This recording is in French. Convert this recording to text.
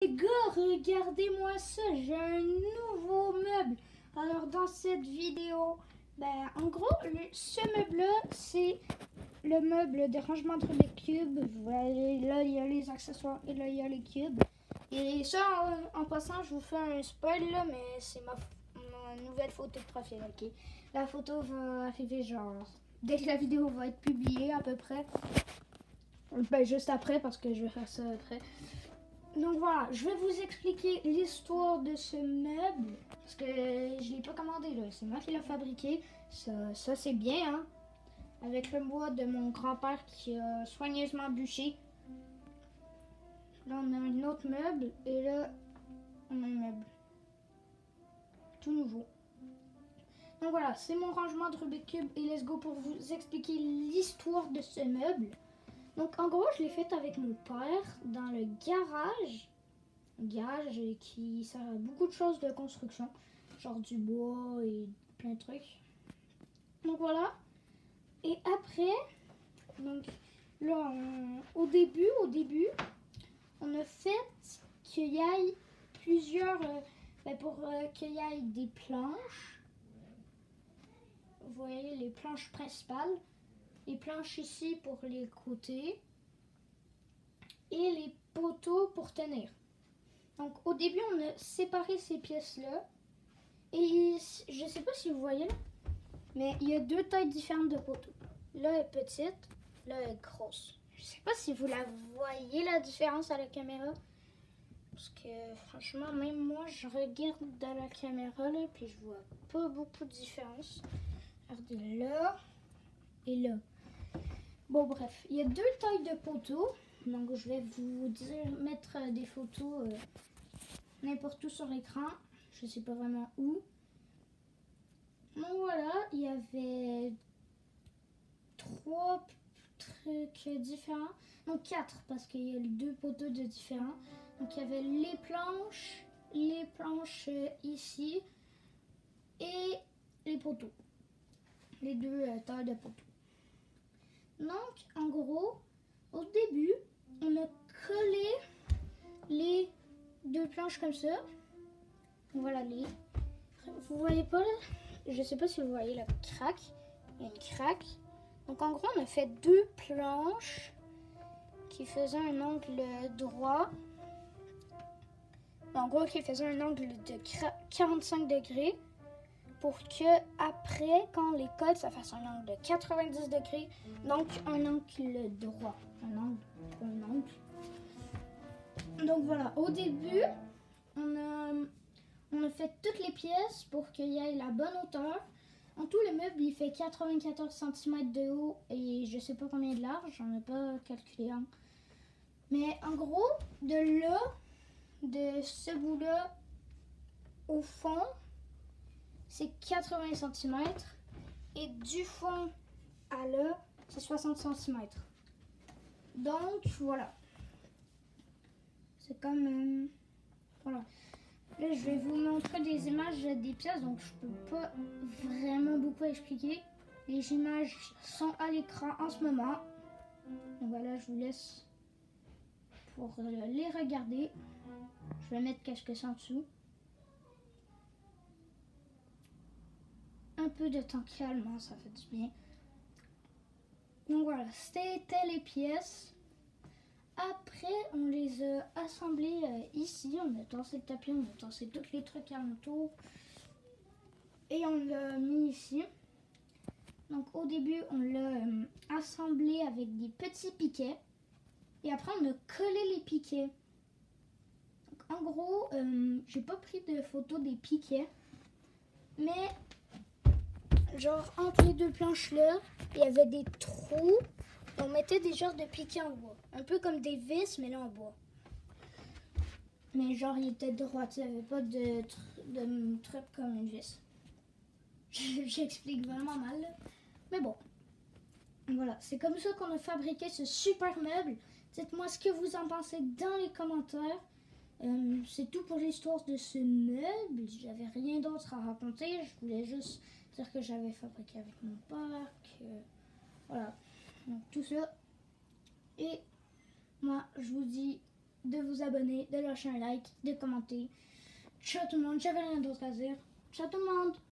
Les gars, regardez-moi ça, j'ai un nouveau meuble. Alors dans cette vidéo, en gros, ce meuble-là, c'est le meuble de rangement de Rubik's Cube. Vous voyez, là, il y a les accessoires et là, il y a les cubes. Et ça, en passant, je vous fais un spoil, là, mais c'est ma nouvelle photo de profil, ok? La photo va arriver genre dès que la vidéo va être publiée à peu près. Juste après, parce que je vais faire ça après. Donc voilà, je vais vous expliquer l'histoire de ce meuble. Parce que je ne l'ai pas commandé là, c'est moi qui l'ai fabriqué. Ça c'est bien, hein. Avec le bois de mon grand-père qui a soigneusement bûché. Là on a un autre meuble et là on a un meuble. Tout nouveau. Donc voilà, c'est mon rangement de Rubik's Cube et let's go pour vous expliquer l'histoire de ce meuble. Donc en gros, je l'ai fait avec mon père dans le garage. Garage qui sert à beaucoup de choses de construction, genre du bois et plein de trucs. Donc voilà. Et après, donc là, au début, on a fait qu'il y ait plusieurs, pour qu'il y ait des planches. Vous voyez les planches principales, les planches ici pour les côtés et les poteaux pour tenir. Donc au début, on a séparé ces pièces-là. Et je ne sais pas si vous voyez là, mais il y a deux tailles différentes de poteaux. Là, elle est petite, là, elle est grosse. Je ne sais pas si vous la voyez, la différence à la caméra. Parce que franchement, même moi, je regarde dans la caméra, là, puis je vois pas beaucoup de différence. Regardez là et là. Bon, bref, il y a deux tailles de poteaux. Donc, je vais vous mettre des photos n'importe où sur l'écran. Je sais pas vraiment où. Donc voilà, il y avait 3 trucs différents. Donc 4 parce qu'il y a 2 poteaux de différents. Donc il y avait les planches ici et les poteaux. Les deux tailles de poteaux. Donc en gros, au début, on a collé les 2 planches comme ça. Voilà les. Vous voyez pas là? Je sais pas si vous voyez la craque. Il y a une craque. Donc en gros, on a fait 2 planches qui faisaient un angle droit. En gros, qui faisaient un angle de 45 degrés pour que après, quand on les colle, ça fasse un angle de 90 degrés. Donc un angle droit. Un angle. Donc voilà, au début, on a fait toutes les pièces pour qu'il y ait la bonne hauteur. En tout, le meuble, il fait 94 cm de haut et je sais pas combien de large, j'en ai pas calculé. Hein. Mais en gros, de là, de ce bout-là, au fond, c'est 80 cm. Et du fond à là, c'est 60 cm. Donc, voilà. C'est comme... voilà. Là, je vais vous montrer des images des pièces, donc je peux pas vraiment beaucoup expliquer. Les images sont à l'écran en ce moment. Donc voilà, je vous laisse pour les regarder. Je vais mettre quelque chose en dessous. Un peu de temps calme, hein, ça fait du bien. Donc voilà, c'était les pièces. Après, on les a assemblées ici. On a tassé le tapis, on a tassé tous les trucs alentour. Et on l'a mis ici. Donc au début, on l'a assemblé avec des petits piquets. Et après, on a collé les piquets. Donc, en gros, j'ai pas pris de photo des piquets. Mais, genre, entre les deux planches là, il y avait des trous. On mettait des genres de piquets en bois. Un peu comme des vis, mais là en bois. Mais genre, il était droit. Il n'y avait pas de truc comme une vis. J'explique vraiment mal. Mais bon. Voilà, c'est comme ça qu'on a fabriqué ce super meuble. Dites-moi ce que vous en pensez dans les commentaires. C'est tout pour l'histoire de ce meuble. J'avais rien d'autre à raconter. Je voulais juste dire que j'avais fabriqué avec mon père. Voilà, donc tout ça. Et moi, je vous dis de vous abonner, de lâcher un like, de commenter. Ciao tout le monde, j'avais rien d'autre à dire. Ciao tout le monde!